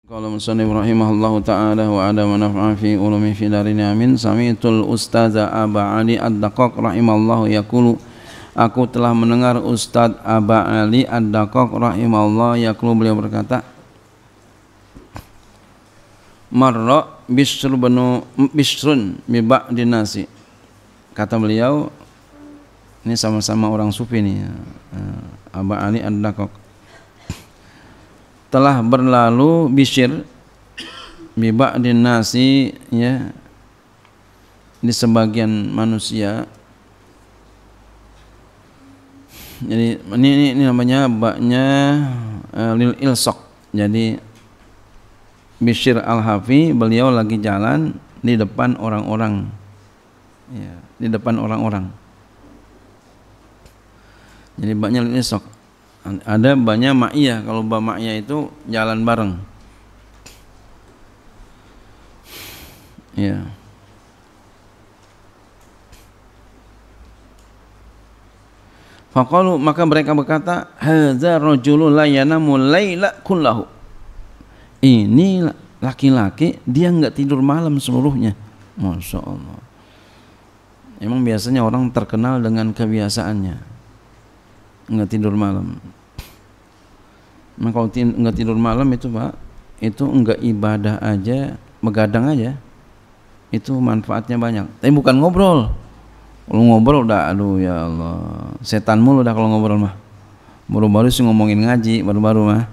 Qala musannif rahimahullahu ta'ala wa ada manaf'a fi ulumi fi darin amin. Sami'tul ustaza Aba Ali Ad-Daqaq rahimallahu yaqulu, aku telah mendengar Ustaz Aba Ali Ad-Daqaq rahimallahu yaqulu, beliau berkata, marra Bishrun bi ba'din nasi. Kata beliau, ini sama-sama orang sufi nih, Aba Ali Ad-Daqaq. Telah berlalu Bishr bi ba'din nasi, ya, di sebagian manusia. Jadi ini namanya baknya lil ilsaq. Jadi Bishr Al-Hafi, beliau lagi jalan di depan orang-orang, ya, di depan orang-orang. Jadi baknya lil ilsaq. Ada banyak ma'iyah. Kalau ma'iyah itu jalan bareng, ya. Faqalu, maka mereka berkata, hadza rajulun la yanamu laila kullahu. Ini laki-laki, dia enggak tidur malam seluruhnya. Masya Allah. Emang biasanya orang terkenal dengan kebiasaannya enggak tidur malam. Nah, kalau enggak tidur malam itu, Pak, itu enggak ibadah aja, begadang aja, itu manfaatnya banyak. Tapi bukan ngobrol. Kalau ngobrol udah, aduh ya Allah, setan mulu udah kalau ngobrol mah. Baru-baru sih ngomongin ngaji, baru-baru mah.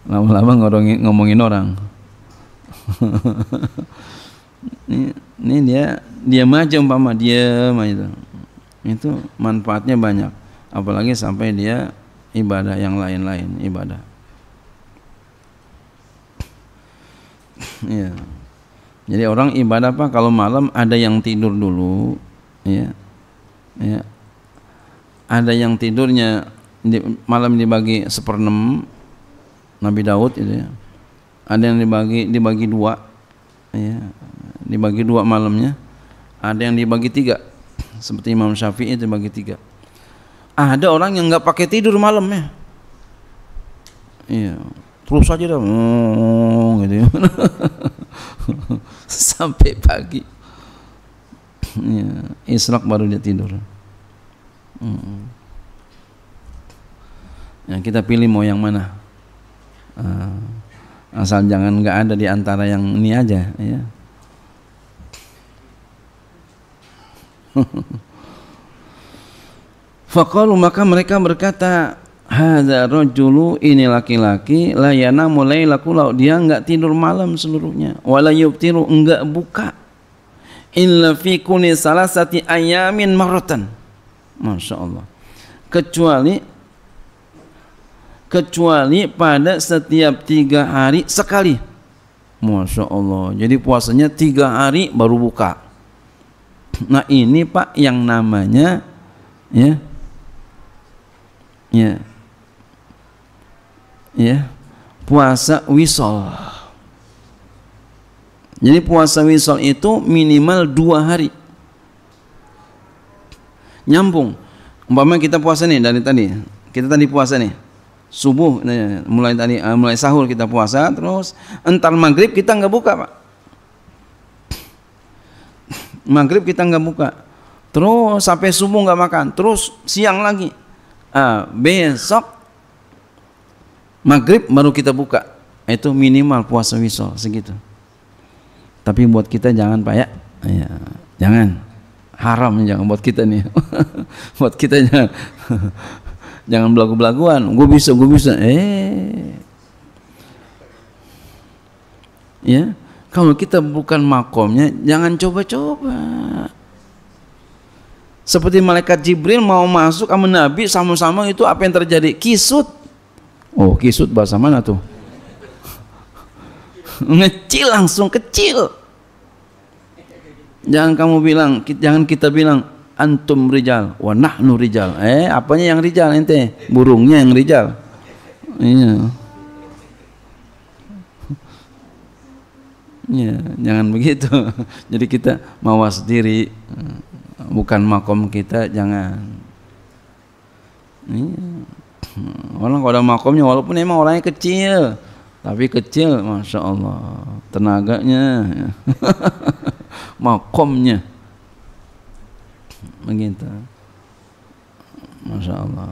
Lama-lama ngomongin orang. ini dia aja, umpama diam aja. Itu manfaatnya banyak. Apalagi sampai dia ibadah yang lain-lain, ibadah. Ya. Jadi orang ibadah apa? Kalau malam ada yang tidur dulu, ya, ya. Ada yang tidurnya malam dibagi 1/6, Nabi Daud itu, ya. Ada yang dibagi 2, ya, dibagi 2 malamnya. Ada yang dibagi 3, seperti Imam Syafi'i itu dibagi 3. Ada orang yang nggak pakai tidur malamnya, iya, terus aja dah, gitu ya. Sampai pagi, ya, israk baru dia tidur. Ya, kita pilih mau yang mana, asal jangan nggak ada di antara yang ini aja, ya. Faqalu, maka mereka berkata, hadza rajulu, ini laki-laki, la yanamu laila kullahu, dia enggak tidur malam seluruhnya, wala yuftiru, enggak buka, illa fi kulli salasati ayamin marratan. Masya Allah. Kecuali pada setiap 3 hari sekali. Masya Allah. Jadi puasanya 3 hari baru buka. Nah ini, Pak, yang namanya, ya, ya, ya, puasa wisol. Jadi puasa wisol itu minimal 2 hari nyambung. Umpama kita puasa nih dari tadi, kita tadi puasa nih subuh, mulai sahur kita puasa, terus entar maghrib kita nggak buka, Pak. Maghrib kita nggak buka, terus sampai subuh nggak makan, terus siang lagi. Besok maghrib baru kita buka. Itu minimal puasa wisol segitu. Tapi buat kita jangan, Pak, ya, ya, jangan, haram, jangan buat kita nih. Buat kita jangan belagu-belaguan, gue bisa, ya, kalau kita bukan makomnya jangan coba-coba. Seperti malaikat Jibril mau masuk sama Nabi sama-sama, itu apa yang terjadi? Kisut. Oh, kisut bahasa mana tuh? Ngecil, langsung kecil. Jangan kita bilang antum rijal wa nahnu rijal. Apanya yang rijal ente? Burungnya yang rijal. Iya. Ya, jangan begitu. Jadi kita mawas diri, bukan makom kita, jangan. Iya. Orang kalau ada makomnya, walaupun emang orangnya kecil, Tapi kecil, masya Allah, tenaganya, makomnya, begitu, masya Allah.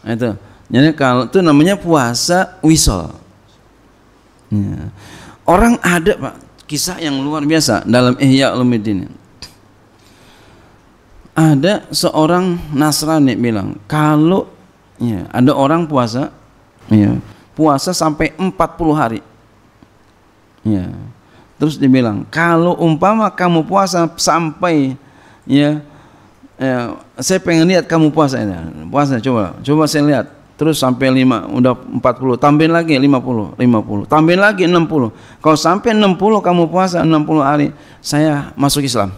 Nah, itu, jadi kalau itu namanya puasa wisol. Ya. Orang ada Pak, kisah yang luar biasa dalam Ihya Ulumuddin. Ada seorang Nasrani bilang, kalau ya, ada orang puasa, ya, puasa sampai 40 hari. Ya. Terus dibilang, kalau umpama kamu puasa sampai ya, saya pengen lihat kamu puasa ya. Puasa coba saya lihat. Terus sampai 5, udah 40, tambahin lagi 50, tambahin lagi 60. Kalau sampai 60 kamu puasa 60 hari, saya masuk Islam.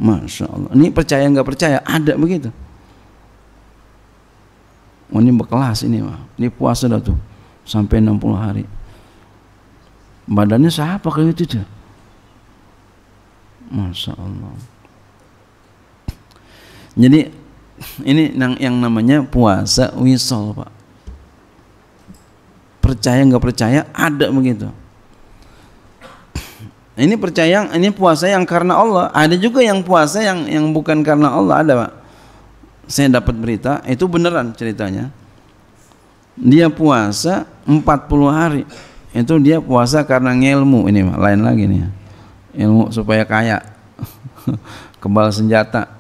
Masya Allah. Ini percaya nggak percaya, ada begitu. Oh, ini berkelas ini mah. Ini puasa dah tuh sampai 60 hari. Badannya siapa kayak itu tuh? Masya Allah. Jadi ini yang namanya puasa wisol Pak. Percaya nggak percaya, ada begitu. Ini percaya, ini puasa yang karena Allah. Ada juga yang puasa yang bukan karena Allah, ada Pak. Saya dapat berita, itu beneran ceritanya. Dia puasa 40 hari. Itu dia puasa karena ngilmu, ini Pak, lain lagi nih. Ilmu supaya kaya. Kebal senjata.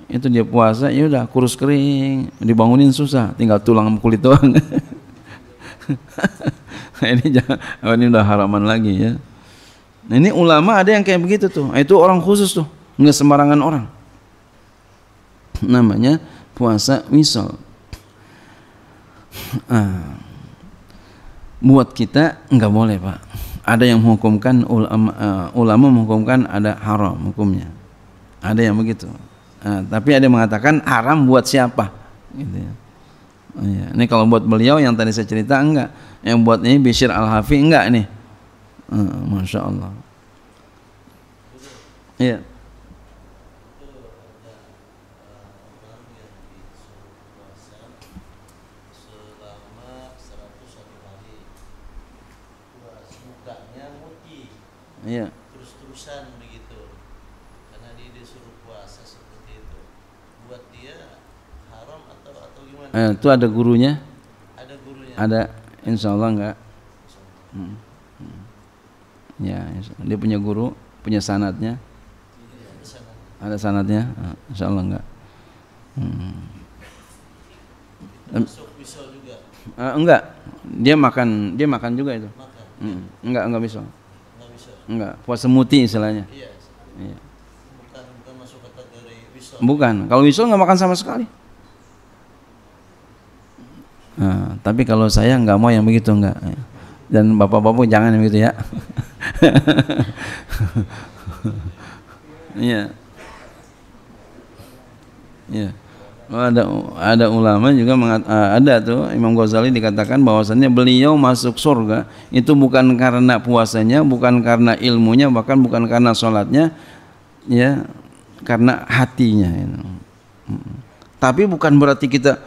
Itu dia puasa, ya udah kurus kering, dibangunin susah, tinggal tulang sama kulit doang. Ini udah haraman lagi ya. Nah, ini ulama ada yang kayak begitu tuh. Itu orang khusus tuh, nggak sembarangan orang. Namanya puasa wisol. Buat kita nggak boleh Pak. Ada yang menghukumkan, ulama menghukumkan ada haram hukumnya. Ada yang begitu. Tapi ada yang mengatakan haram buat siapa? Gitu ya. Ya. Ini kalau buat beliau yang tadi saya cerita enggak. Yang buat ini Bishr Al-Hafi enggak nih. Masya Allah. Iya. Iya. Terus-terusan begitu. Karena dia disuruh puasa seperti itu. Buat dia haram atau gimana? Itu ada gurunya? Ada gurunya. Ada, insya Allah enggak. Ya, dia punya guru, punya sanadnya. Ada sanadnya, insya Allah enggak. Masuk wisol juga. Enggak, dia makan juga itu. Makan. Enggak bisa. Enggak bisa. Enggak, puasa muti istilahnya. Iya. Iya. Bukan masuk kategori wisol. Bukan, kalau wisol enggak makan sama sekali. Tapi kalau saya enggak mau yang begitu, enggak. Dan bapak-bapak jangan yang begitu ya. Iya. Iya. Ada ulama juga ada tuh Imam Ghazali dikatakan bahwasannya beliau masuk surga itu bukan karena puasanya, bukan karena ilmunya, bahkan bukan karena sholatnya, ya, karena hatinya. Tapi bukan berarti kita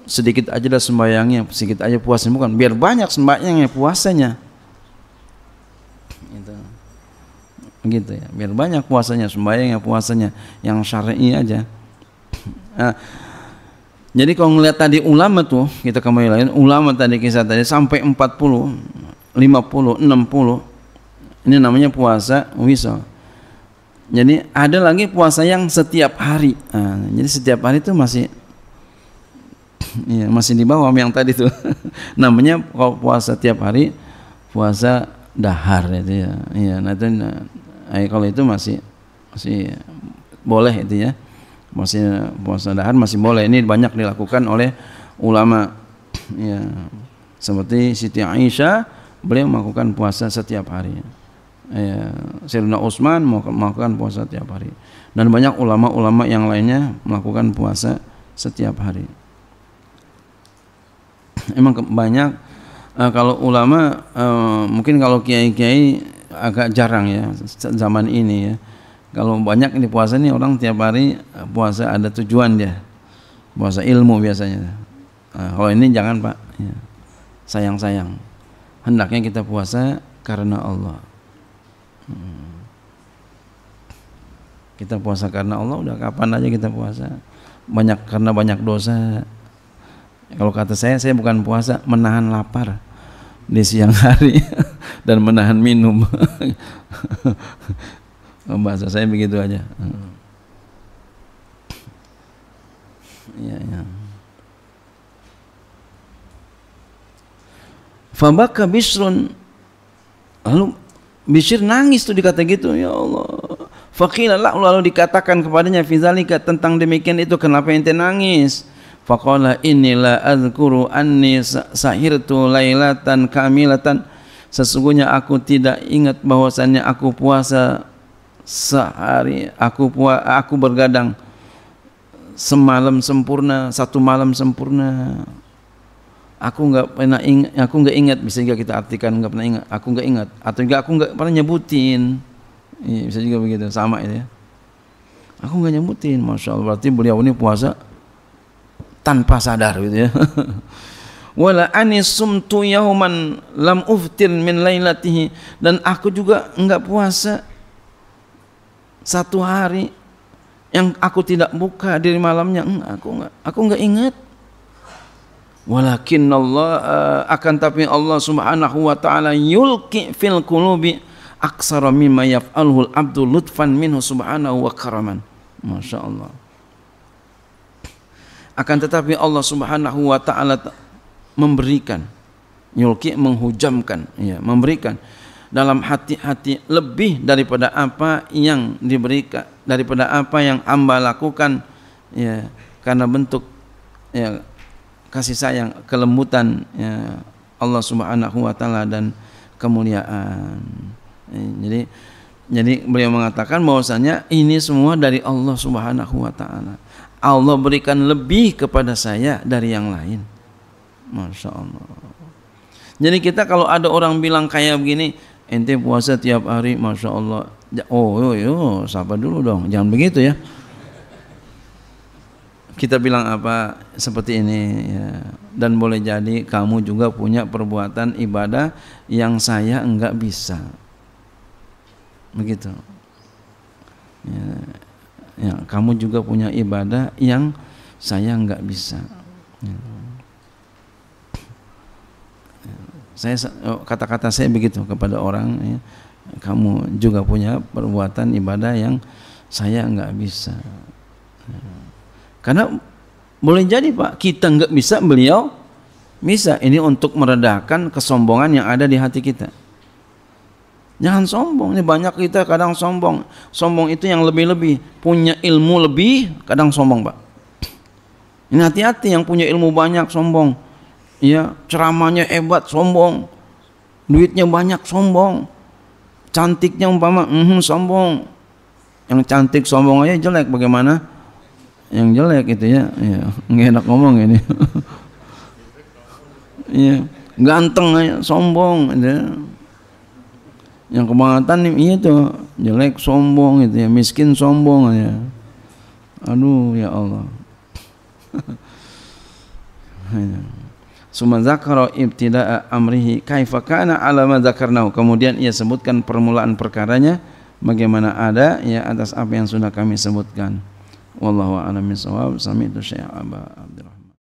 sedikit aja dah sembahyangnya, sedikit aja puasanya, bukan. Biar banyak sembahyangnya, puasanya. Gitu ya. Biar banyak puasanya, sembahyangnya, puasanya yang syar'i aja. Jadi kalau ngelihat tadi ulama tuh, kita kembali lagi, ulama tadi kisah tadi sampai 40, 50, 60. Ini namanya puasa wisol. Jadi ada lagi puasa yang setiap hari. Jadi setiap hari itu masih di bawah yang tadi tuh. Namanya kalau puasa setiap hari puasa dahar itu ya. Iya, nah itu kalau itu masih boleh itu ya. Masih puasa dahar masih boleh. Ini banyak dilakukan oleh ulama ya. Seperti Siti Aisyah, beliau melakukan puasa setiap hari ya. Sayyidina Utsman melakukan puasa setiap hari, dan banyak ulama-ulama yang lainnya melakukan puasa setiap hari. Emang banyak kalau ulama mungkin kalau kiai-kiai agak jarang ya zaman ini ya. Kalau banyak ini puasa nih orang tiap hari puasa ada tujuan dia, puasa ilmu biasanya. Kalau ini jangan Pak. Ya. sayang-sayang. Hendaknya kita puasa karena Allah. Kita puasa karena Allah, udah kapan aja kita puasa. Karena banyak dosa. Kalau kata saya bukan puasa, menahan lapar di siang hari dan menahan minum. Bahasa saya begitu aja. Ya. Fabaka Bishrun, lalu Bishr nangis tuh dikata gitu, ya Allah. Faqila lalu dikatakan kepadanya fizalika, tentang demikian itu, kenapa ente nangis? Faqala inilah azkuru anni sahirtu lailatan kamilatan, sesungguhnya aku tidak ingat bahwasannya aku puasa sehari, aku bergadang semalam sempurna, satu malam sempurna. Aku nggak ingat, bisa juga kita artikan nggak pernah ingat, aku nggak ingat, atau juga aku nggak pernah nyebutin. Iya, bisa juga begitu, sama itu ya. Aku nggak nyebutin, masya Allah, berarti beliau ini puasa tanpa sadar gitu ya. Wala anisumtu yauman lam uftir min lailatihi, dan aku juga enggak puasa satu hari yang aku tidak buka dari malamnya. Aku enggak ingat. Walakin Allah, akan tapi Allah Subhanahu wa taala yulqi fil qulubi aksara mimma yaf'alul abdu lutfan minhu subhanahu wa karaman. Masya Allah. Akan tetapi Allah Subhanahu wa taala memberikan, yulqi menghujamkan, ya, memberikan dalam hati-hati lebih daripada apa yang diberikan, daripada apa yang hamba lakukan, ya, karena bentuk, ya, kasih sayang, kelembutan, ya, Allah Subhanahu wa taala dan kemuliaan. Jadi beliau mengatakan bahwasanya ini semua dari Allah Subhanahu wa taala. Allah berikan lebih kepada saya dari yang lain. Masya Allah. Jadi kita kalau ada orang bilang kayak begini, ente puasa tiap hari, masya Allah. Oh, sabar dulu dong, jangan begitu ya. Kita bilang apa seperti ini, ya. Dan boleh jadi kamu juga punya perbuatan ibadah yang saya enggak bisa, begitu. Ya, kamu juga punya ibadah yang saya enggak bisa. Ya. Kata-kata saya begitu kepada orang, ya. Kamu juga punya perbuatan ibadah yang saya enggak bisa. Ya. Karena boleh jadi Pak, kita enggak bisa, beliau bisa. Ini untuk meredakan kesombongan yang ada di hati kita. Jangan sombong. Ini banyak kita kadang sombong. Sombong itu yang lebih-lebih, punya ilmu lebih, kadang sombong Pak. Ini hati-hati, yang punya ilmu banyak sombong. Ya, ceramahnya hebat sombong. Duitnya banyak sombong. Cantiknya umpama sombong. Yang cantik sombong aja jelek, bagaimana yang jelek itu ya, nggak enak ngomong ini. Ya, ganteng aja sombong, ya. Yang kebangetan iya tuh jelek sombong itu ya, miskin sombong aja. Aduh ya Allah. Summa dzakara ibtida'a amrihi kaifa kana ala ma dzakarnahu. Kemudian ia sebutkan permulaan perkaranya bagaimana ada, ya, atas apa yang sudah kami sebutkan. Wallahu a'lam bishawab. Sami'tu Syekh Aba Abdurrahman.